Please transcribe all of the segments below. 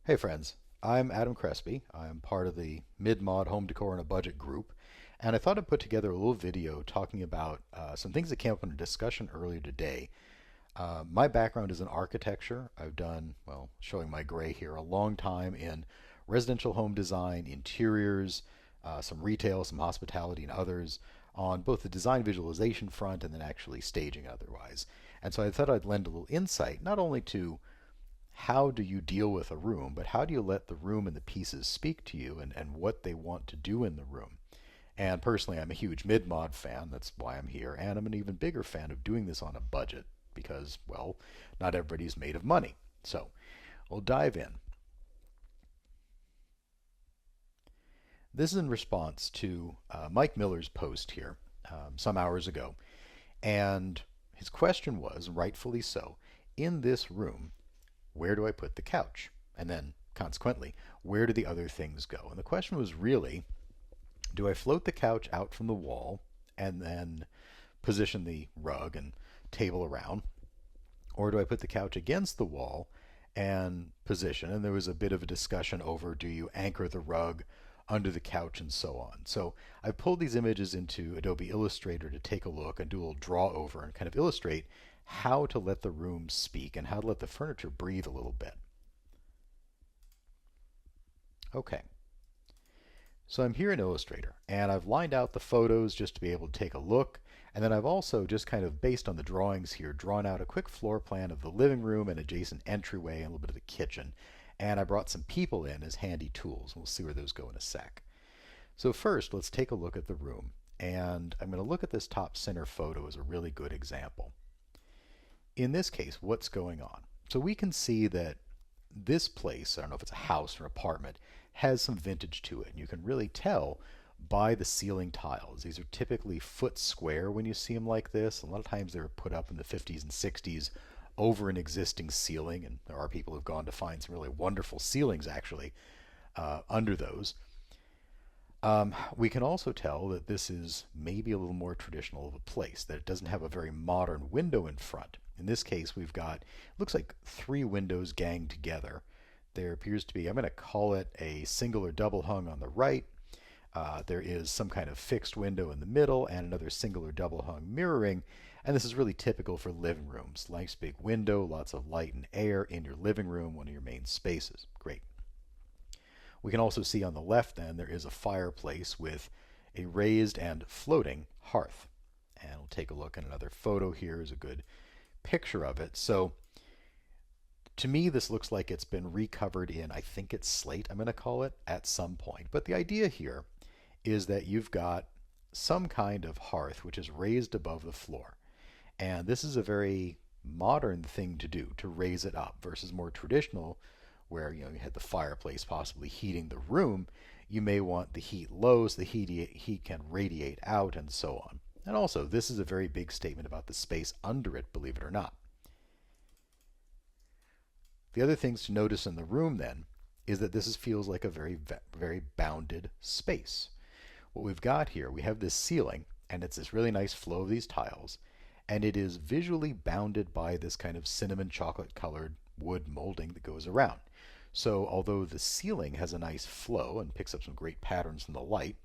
Hey friends, I'm Adam Crespi. I'm part of the Mid-Mod Home Decor on a Budget group, and I thought I'd put together a little video talking about some things that came up in a discussion earlier today. My background is in architecture. I've done, well, showing my gray here, a long time in residential home design, interiors, some retail, some hospitality, and others on both the design visualization front and then actually staging otherwise. And so I thought I'd lend a little insight, not only to how do you deal with a room, but how do you let the room and the pieces speak to you and what they want to do in the room. And personally, I'm a huge mid-mod fan. That's why I'm here. And I'm an even bigger fan of doing this on a budget because, well, not everybody's made of money. So we'll dive in. This is in response to Mike Miller's post here some hours ago. And his question was, rightfully so, in this room, where do I put the couch? And then, consequently, where do the other things go? And the question was really, do I float the couch out from the wall and then position the rug and table around? Or do I put the couch against the wall and position? And there was a bit of a discussion over do you anchor the rug under the couch and so on. So I've pulled these images into Adobe Illustrator to take a look and do a little draw over and kind of illustrate how to let the room speak and how to let the furniture breathe a little bit. Okay, so I'm here in Illustrator and I've lined out the photos just to be able to take a look, and then I've also just kind of based on the drawings here drawn out a quick floor plan of the living room and adjacent entryway and a little bit of the kitchen, and I brought some people in as handy tools. We'll see where those go in a sec. So first let's take a look at the room, and I'm going to look at this top center photo as a really good example. In this case, what's going on? So we can see that this place, I don't know if it's a house or an apartment, has some vintage to it. And you can really tell by the ceiling tiles. These are typically foot square when you see them like this. A lot of times they were put up in the 50s and 60s over an existing ceiling, and there are people who've gone to find some really wonderful ceilings actually under those. We can also tell that this is maybe a little more traditional of a place, that it doesn't have a very modern window in front. In this case, we've got, looks like three windows ganged together. There appears to be, I'm going to call it a single or double hung on the right. There is some kind of fixed window in the middle and another single or double hung mirroring. And this is really typical for living rooms. Nice big window, lots of light and air in your living room, one of your main spaces. Great. We can also see on the left then there is a fireplace with a raised and floating hearth. And we'll take a look at another photo here is a good picture of it. So to me this looks like it's been recovered in, I think it's slate, I'm going to call it, at some point. But the idea here is that you've got some kind of hearth which is raised above the floor. And this is a very modern thing to do, to raise it up, versus more traditional where you had the fireplace possibly heating the room. You may want the heat low so the heat can radiate out and so on. And also, this is a very big statement about the space under it, believe it or not. The other things to notice in the room then is that feels like a very bounded space. What we've got here, we have this ceiling, and it's this really nice flow of these tiles, and it is visually bounded by this kind of cinnamon chocolate colored wood molding that goes around. So although the ceiling has a nice flow and picks up some great patterns from the light,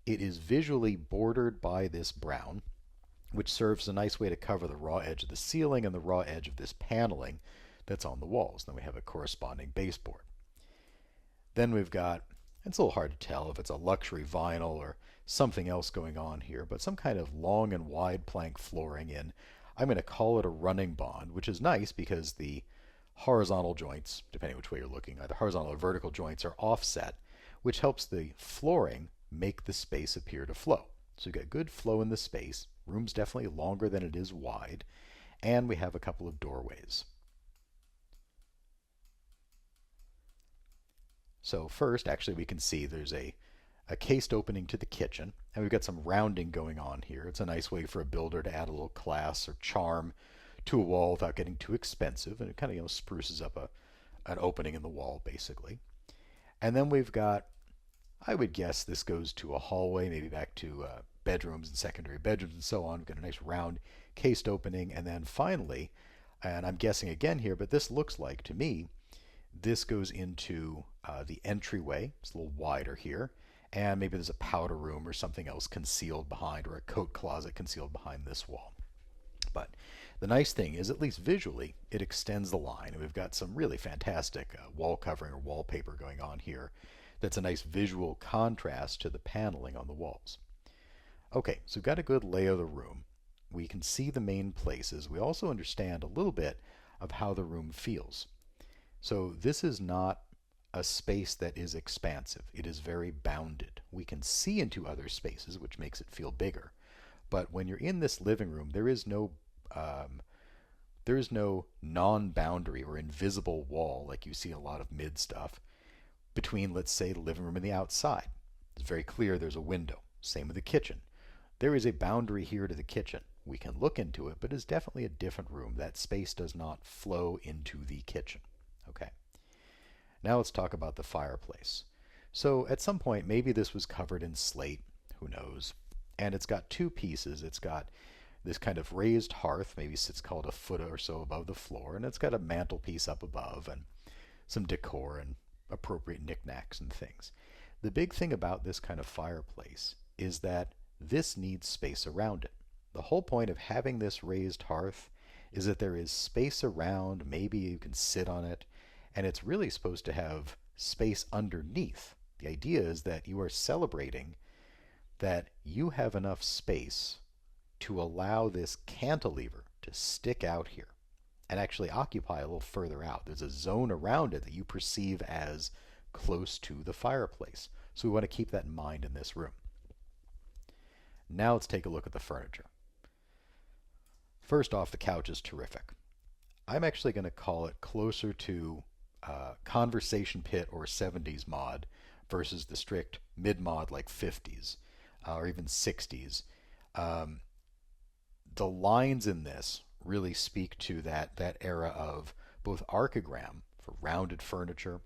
it is visually bordered by this brown, which serves a nice way to cover the raw edge of the ceiling and the raw edge of this paneling that's on the walls. Then we have a corresponding baseboard. Then we've got, it's a little hard to tell if it's a luxury vinyl or something else going on here, but some kind of long and wide plank flooring in, I'm going to call it a running bond, which is nice because the horizontal joints, depending which way you're looking, either horizontal or vertical joints are offset, which helps the flooring make the space appear to flow. So you've got good flow in the space. Room's definitely longer than it is wide, and we have a couple of doorways. So first, actually, we can see there's a cased opening to the kitchen, and we've got some rounding going on here. It's a nice way for a builder to add a little class or charm to a wall without getting too expensive, and it kind of spruces up an opening in the wall, basically. And then we've got, I would guess this goes to a hallway, maybe back to bedrooms and secondary bedrooms and so on. We've got a nice round cased opening, and then finally, and I'm guessing again here, but this looks like to me This goes into the entryway. It's a little wider here. And maybe there's a powder room or something else concealed behind, or a coat closet concealed behind this wall. But the nice thing is, at least visually, it extends the line. And we've got some really fantastic wall covering or wallpaper going on here that's a nice visual contrast to the paneling on the walls. Okay, so we've got a good lay of the room. We can see the main places. We also understand a little bit of how the room feels. So this is not a space that is expansive. It is very bounded. We can see into other spaces, which makes it feel bigger. But when you're in this living room, um, there is no non-boundary or invisible wall like you see in a lot of mid stuff between, let's say, the living room and the outside. It's very clear there's a window. Same with the kitchen. There is a boundary here to the kitchen. We can look into it, but it's definitely a different room. That space does not flow into the kitchen. Okay. Now let's talk about the fireplace. So at some point, maybe this was covered in slate, who knows? And it's got two pieces. It's got this kind of raised hearth, maybe sits called a foot or so above the floor, and it's got a mantelpiece up above and some decor and appropriate knickknacks and things. The big thing about this kind of fireplace is that this needs space around it. The whole point of having this raised hearth is that there is space around, maybe you can sit on it, and it's really supposed to have space underneath. The idea is that you are celebrating that you have enough space to allow this cantilever to stick out here and actually occupy a little further out. There's a zone around it that you perceive as close to the fireplace. So we want to keep that in mind in this room. Now let's take a look at the furniture. First off, the couch is terrific. I'm actually going to call it closer to conversation pit or 70s mod versus the strict mid mod like 50s or even 60s. The lines in this really speak to that era of both archigram for rounded furniture,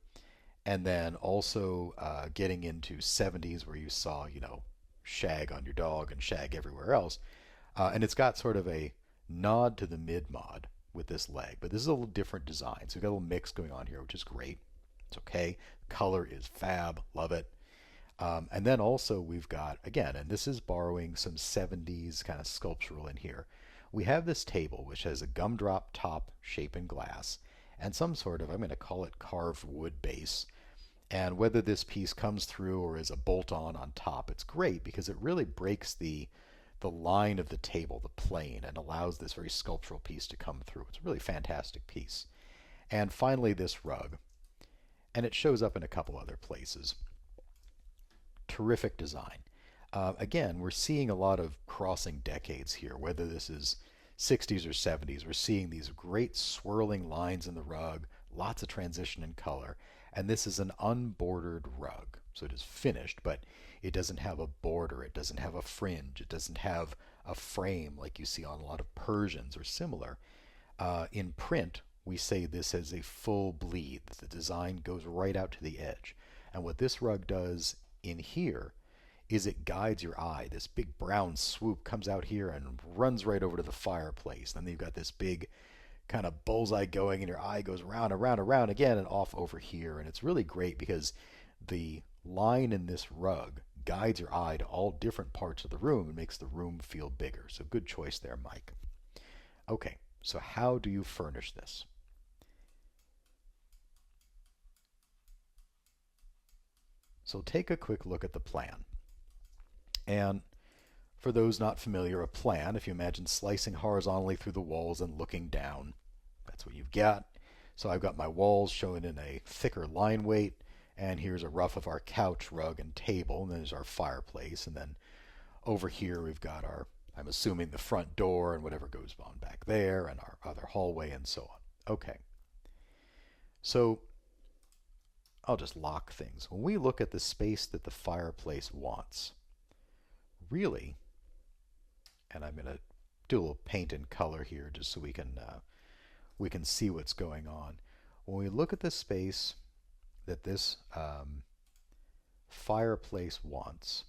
and then also getting into 70s where you saw, shag on your dog and shag everywhere else. And it's got sort of a nod to the mid mod with this leg, but this is a little different design. So we've got a little mix going on here, which is great. It's okay. Color is fab. Love it. And then also we've got, again, and this is borrowing some 70s kind of sculptural in here. We have this table which has a gumdrop top shape in glass and some sort of, I'm going to call it carved wood base. And whether this piece comes through or is a bolt-on top, it's great because it really breaks the line of the table, the plane, and allows this very sculptural piece to come through. It's a really fantastic piece. And finally, this rug. And it shows up in a couple other places. Terrific design. Again, we're seeing a lot of crossing decades here, whether this is 60s or 70s. We're seeing these great swirling lines in the rug, lots of transition in color, and this is an unbordered rug. So it is finished, but it doesn't have a border, it doesn't have a fringe, it doesn't have a frame like you see on a lot of Persians or similar. In print, we say this has a full bleed. The design goes right out to the edge. And what this rug does in here is it guides your eye. This big brown swoop comes out here and runs right over to the fireplace. Then you've got this big kind of bullseye going and your eye goes around, around, around again and off over here. And it's really great because the line in this rug guides your eye to all different parts of the room and makes the room feel bigger. So good choice there, Mike. Okay, so how do you furnish this? So take a quick look at the plan. And for those not familiar, a plan, if you imagine slicing horizontally through the walls and looking down, that's what you've got. So I've got my walls shown in a thicker line weight, and here's a rough of our couch, rug, and table, and then there's our fireplace, and then over here we've got our, I'm assuming, the front door and whatever goes on back there, and our other hallway and so on. Okay. So I'll just lock things. When we look at the space that the fireplace wants, really, and I'm going to do a little paint and color here just so we can see what's going on. When we look at the space that this fireplace wants,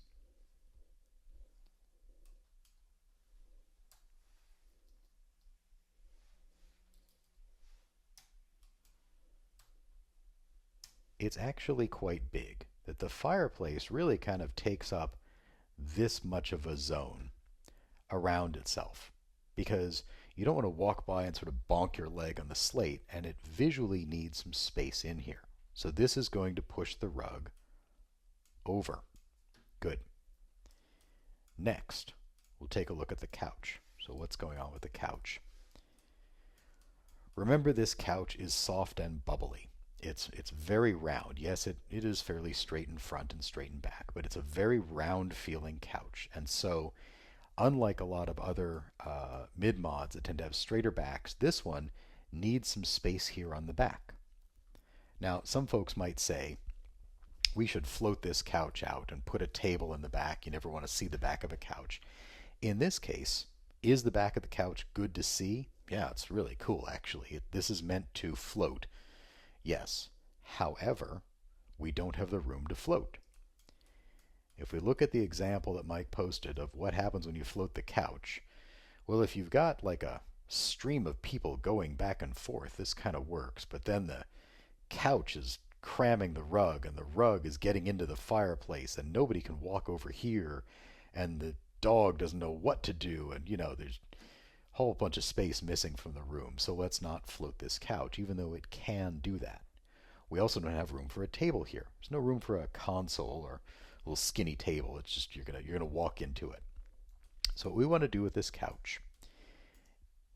it's actually quite big. That the fireplace really kind of takes up this much of a zone around itself. Because you don't want to walk by and sort of bonk your leg on the slate, and it visually needs some space in here. So this is going to push the rug over. Good. Next, we'll take a look at the couch. So what's going on with the couch? Remember, this couch is soft and bubbly. It's very round. Yes, it is fairly straight in front and straight in back, but it's a very round feeling couch. And so unlike a lot of other mid-mods that tend to have straighter backs, this one needs some space here on the back. Now, some folks might say, we should float this couch out and put a table in the back. You never want to see the back of a couch. In this case, is the back of the couch good to see? Yeah, it's really cool, actually. This is meant to float. Yes. However, we don't have the room to float. If we look at the example that Mike posted of what happens when you float the couch, well, if you've got like a stream of people going back and forth, this kind of works. But then the couch is cramming the rug, and the rug is getting into the fireplace, and nobody can walk over here, and the dog doesn't know what to do, and there's a whole bunch of space missing from the room. So let's not float this couch, even though it can do that. We also don't have room for a table here. There's no room for a console or a little skinny table. It's just you're gonna walk into it. So what we want to do with this couch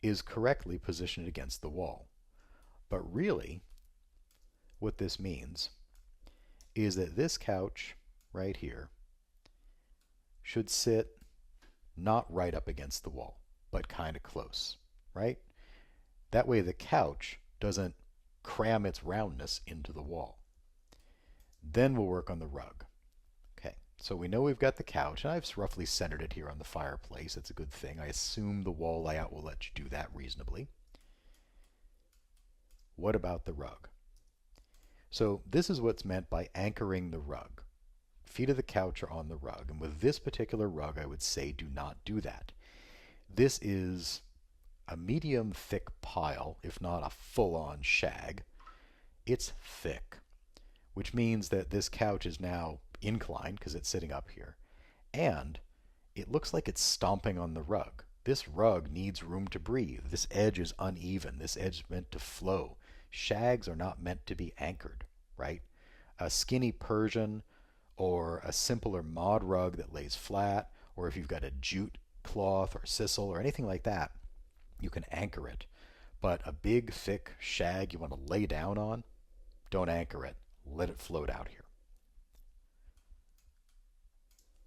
is correctly position it against the wall. But really, what this means is that this couch right here should sit not right up against the wall, but kind of close, right? That way the couch doesn't cram its roundness into the wall. Then we'll work on the rug. Okay, so we know we've got the couch, and I've roughly centered it here on the fireplace. It's a good thing. I assume the wall layout will let you do that reasonably. What about the rug? So this is what's meant by anchoring the rug. Feet of the couch are on the rug, and with this particular rug, I would say do not do that. This is a medium thick pile, if not a full-on shag. It's thick, which means that this couch is now inclined because it's sitting up here, and it looks like it's stomping on the rug. This rug needs room to breathe. This edge is uneven. This edge is meant to flow. Shags are not meant to be anchored, right? A skinny Persian or a simpler mod rug that lays flat, or if you've got a jute cloth or sisal or anything like that, you can anchor it. But a big, thick shag you want to lay down on, don't anchor it. Let it float out here.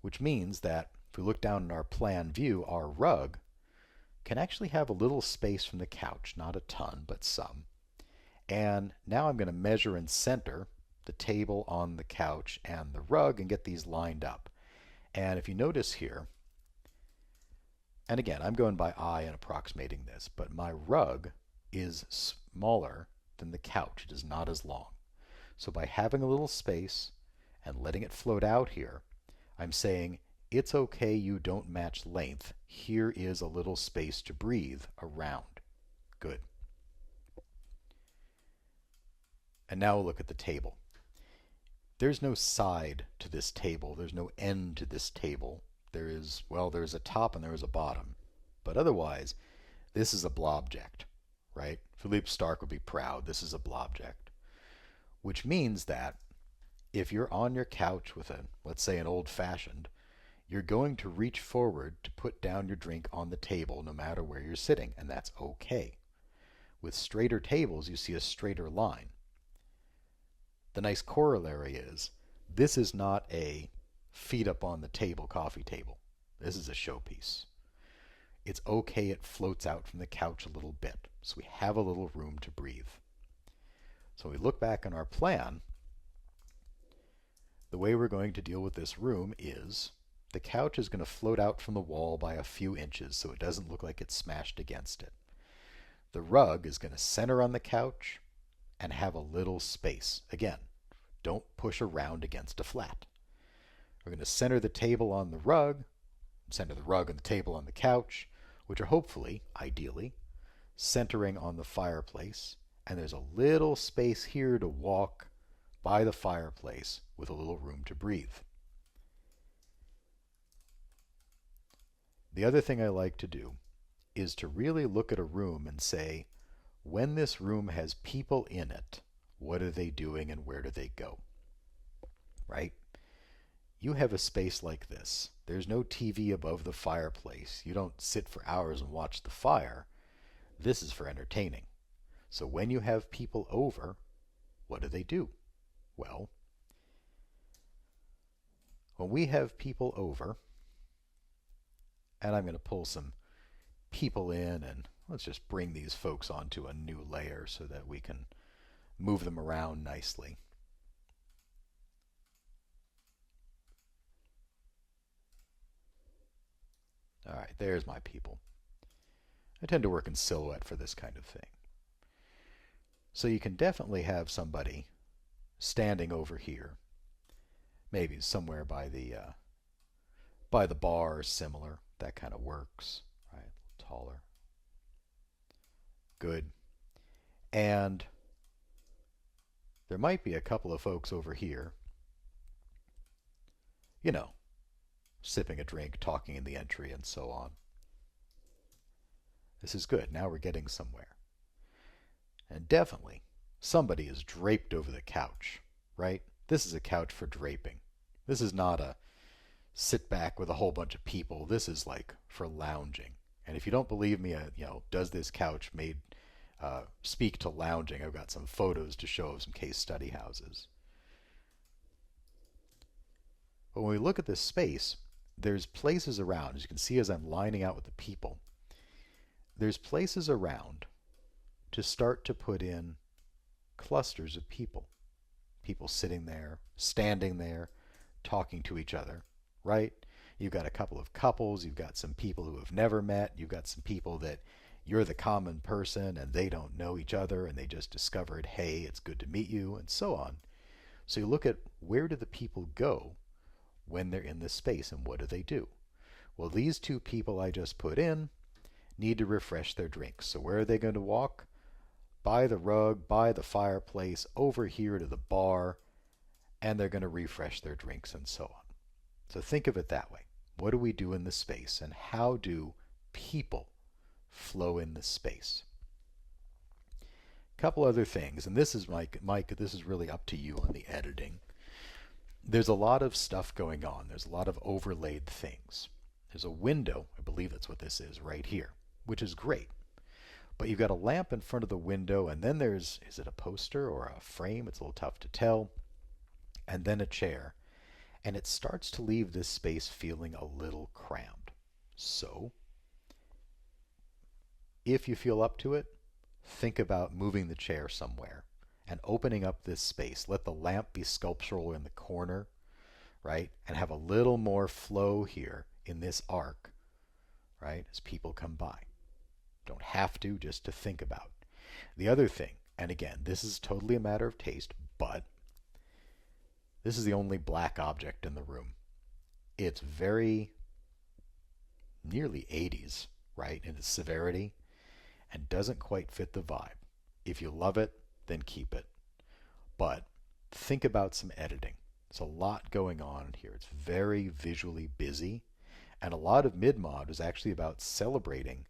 Which means that if we look down in our plan view, our rug can actually have a little space from the couch, not a ton, but some. And now I'm going to measure and center the table on the couch and the rug and get these lined up. And if you notice here, and again, I'm going by eye and approximating this, but my rug is smaller than the couch. It is not as long. So by having a little space and letting it float out here, I'm saying it's okay you don't match length. Here is a little space to breathe around. Good. And now we'll look at the table. There's no side to this table. There's no end to this table. There's a top and there is a bottom. But otherwise, this is a blobject, right? Philippe Stark would be proud. This is a blobject. Which means that if you're on your couch with let's say an old-fashioned, you're going to reach forward to put down your drink on the table no matter where you're sitting, and that's okay. With straighter tables, you see a straighter line. The nice corollary is, this is not a feet up on the table coffee table. This is a showpiece. It's okay it floats out from the couch a little bit, so we have a little room to breathe. So we look back on our plan. The way we're going to deal with this room is the couch is going to float out from the wall by a few inches so it doesn't look like it's smashed against it. The rug is going to center on the couch and have a little space. Again, don't push around against a flat. We're going to center the table on the rug, center the rug and the table on the couch, which are hopefully, ideally, centering on the fireplace. And there's a little space here to walk by the fireplace with a little room to breathe. The other thing I like to do is to really look at a room and say, when this room has people in it, what are they doing and where do they go? Right? You have a space like this. There's no TV above the fireplace. You don't sit for hours and watch the fire. This is for entertaining. So when you have people over, what do? Well, when we have people over, and I'm going to pull some people in, and let's just bring these folks onto a new layer so that we can move them around nicely. All right, there's my people. I tend to work in silhouette for this kind of thing. So you can definitely have somebody standing over here, maybe somewhere by the bar or similar. That kind of works, right? Taller. Good. And there might be a couple of folks over here, you know, sipping a drink, talking in the entry, and so on. This is good. Now we're getting somewhere. And definitely, somebody is draped over the couch, right? This is a couch for draping. This is not a sit back with a whole bunch of people. This is like for lounging. And if you don't believe me, does this couch speak to lounging? I've got some photos to show of some case study houses. But when we look at this space, there's places around, as you can see as I'm lining out with the people, there's places around to start to put in clusters of people. People sitting there, standing there, talking to each other, right? You've got a couple of couples, you've got some people who have never met, you've got some people that you're the common person and they don't know each other and they just discovered, hey, it's good to meet you, and so on. So you look at where do the people go when they're in this space and what do? Well, these two people I just put in need to refresh their drinks. So where are they going to walk? By the rug, by the fireplace, over here to the bar, and they're going to refresh their drinks and so on. So think of it that way. What do we do in this space, and how do people flow in this space? A couple other things, and this is Mike, this is really up to you on the editing. There's a lot of stuff going on. There's a lot of overlaid things. There's a window, I believe that's what this is, right here, which is great. But you've got a lamp in front of the window, and then is it a poster or a frame? It's a little tough to tell. And then a chair. And it starts to leave this space feeling a little crammed. So, if you feel up to it, think about moving the chair somewhere and opening up this space. Let the lamp be sculptural in the corner, right? And have a little more flow here in this arc, right, as people come by. Don't have to, just to think about. The other thing, and again, this is totally a matter of taste, but this is the only black object in the room. It's very nearly 80s, right, in its severity, and doesn't quite fit the vibe. If you love it, then keep it. But think about some editing. There's a lot going on here. It's very visually busy, and a lot of mid-mod is actually about celebrating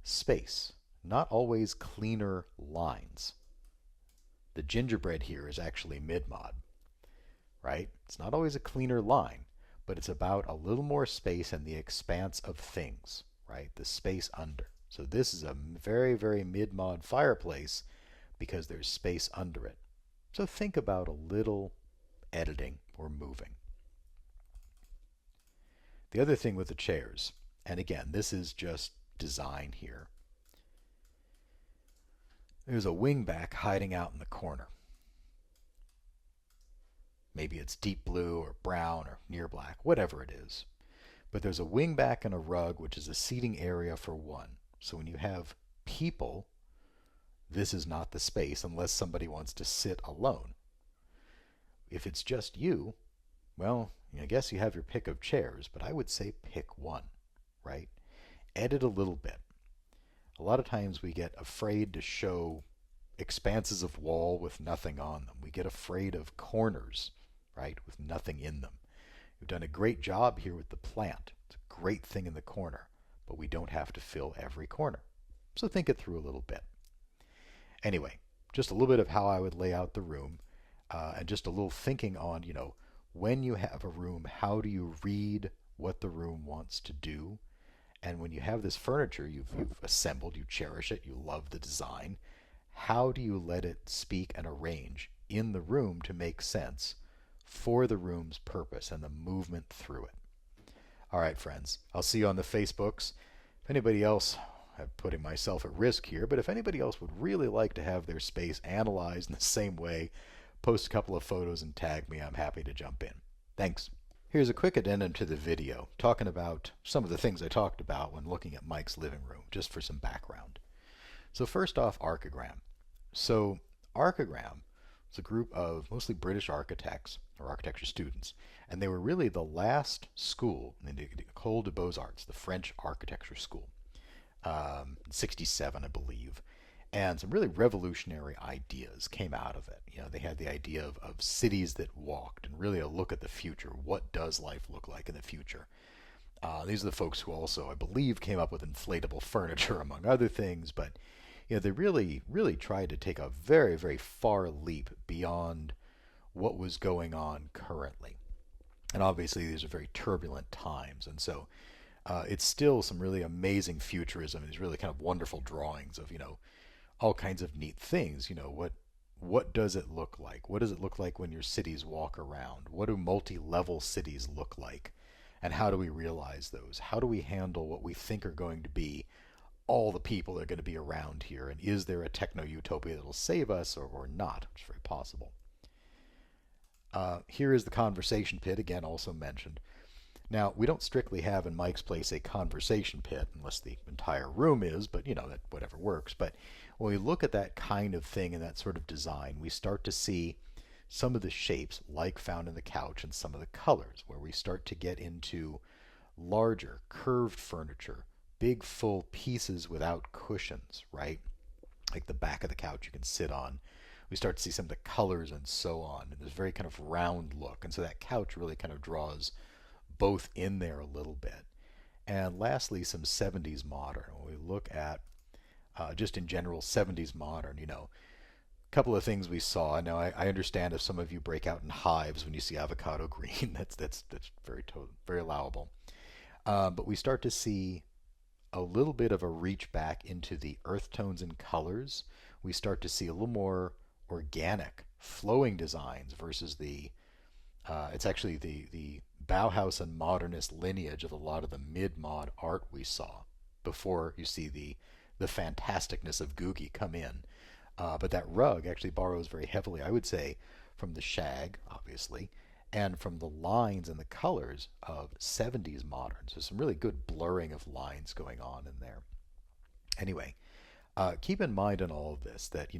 space, not always cleaner lines. The gingerbread here is actually mid-mod, right? It's not always a cleaner line, but it's about a little more space and the expanse of things, right? The space under. So this is a very, very mid-mod fireplace because there's space under it. So think about a little editing or moving. The other thing with the chairs, and again, this is just design here. There's a wingback hiding out in the corner. Maybe it's deep blue or brown or near black, whatever it is. But there's a wingback and a rug, which is a seating area for one. So when you have people, this is not the space unless somebody wants to sit alone. If it's just you, well, I guess you have your pick of chairs, but I would say pick one, right? Edit a little bit. A lot of times we get afraid to show expanses of wall with nothing on them. We get afraid of corners, right, with nothing in them. We've done a great job here with the plant. It's a great thing in the corner, but we don't have to fill every corner. So think it through a little bit. Anyway, just a little bit of how I would lay out the room, and just a little thinking on, when you have a room, how do you read what the room wants to do? And when you have this furniture you've assembled, you cherish it, you love the design, how do you let it speak and arrange in the room to make sense for the room's purpose and the movement through it? All right, friends, I'll see you on the Facebooks. If anybody else, I'm putting myself at risk here, but if anybody else would really like to have their space analyzed in the same way, post a couple of photos and tag me. I'm happy to jump in. Thanks. Here's a quick addendum to the video, talking about some of the things I talked about when looking at Mike's living room, just for some background. So first off, Archigram. So Archigram was a group of mostly British architects, or architecture students, and they were really the last school in the École des Beaux-Arts, the French architecture school, 67, I believe. And some really revolutionary ideas came out of it. They had the idea of cities that walked, and really a look at the future. What does life look like in the future? These are the folks who also, I believe, came up with inflatable furniture, among other things. But they really, really tried to take a very, very far leap beyond what was going on currently. And obviously, these are very turbulent times, and so it's still some really amazing futurism. These really kind of wonderful drawings of all kinds of neat things. What does it look like? What does it look like when your cities walk around? What do multi-level cities look like? And how do we realize those? How do we handle what we think are going to be all the people that are going to be around here? And is there a techno-utopia that will save us or not? Which is very possible. Here is the conversation pit, again also mentioned. Now, we don't strictly have in Mike's place a conversation pit, unless the entire room is, but that whatever works. But when we look at that kind of thing and that sort of design, we start to see some of the shapes like found in the couch and some of the colors, where we start to get into larger, curved furniture, big full pieces without cushions, right? Like the back of the couch you can sit on. We start to see some of the colors and so on. And there's a very kind of round look. And so that couch really kind of draws both in there a little bit. And lastly, some 70s modern. When we look at just in general 70s modern, a couple of things we saw. Now I understand if some of you break out in hives when you see avocado green. that's very allowable. But we start to see a little bit of a reach back into the earth tones and colors. We start to see a little more organic, flowing designs versus it's actually the Bauhaus and modernist lineage of a lot of the mid-mod art we saw before you see the fantasticness of Googie come in. But that rug actually borrows very heavily, I would say, from the shag, obviously, and from the lines and the colors of 70s modern. So some really good blurring of lines going on in there. Anyway, keep in mind in all of this that,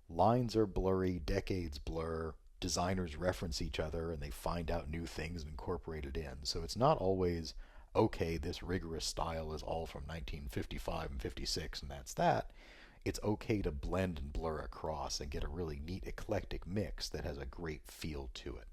lines are blurry, decades blur, designers reference each other and they find out new things and incorporate it in. So it's not always, okay, this rigorous style is all from 1955 and 56 and that's that. It's okay to blend and blur across and get a really neat eclectic mix that has a great feel to it.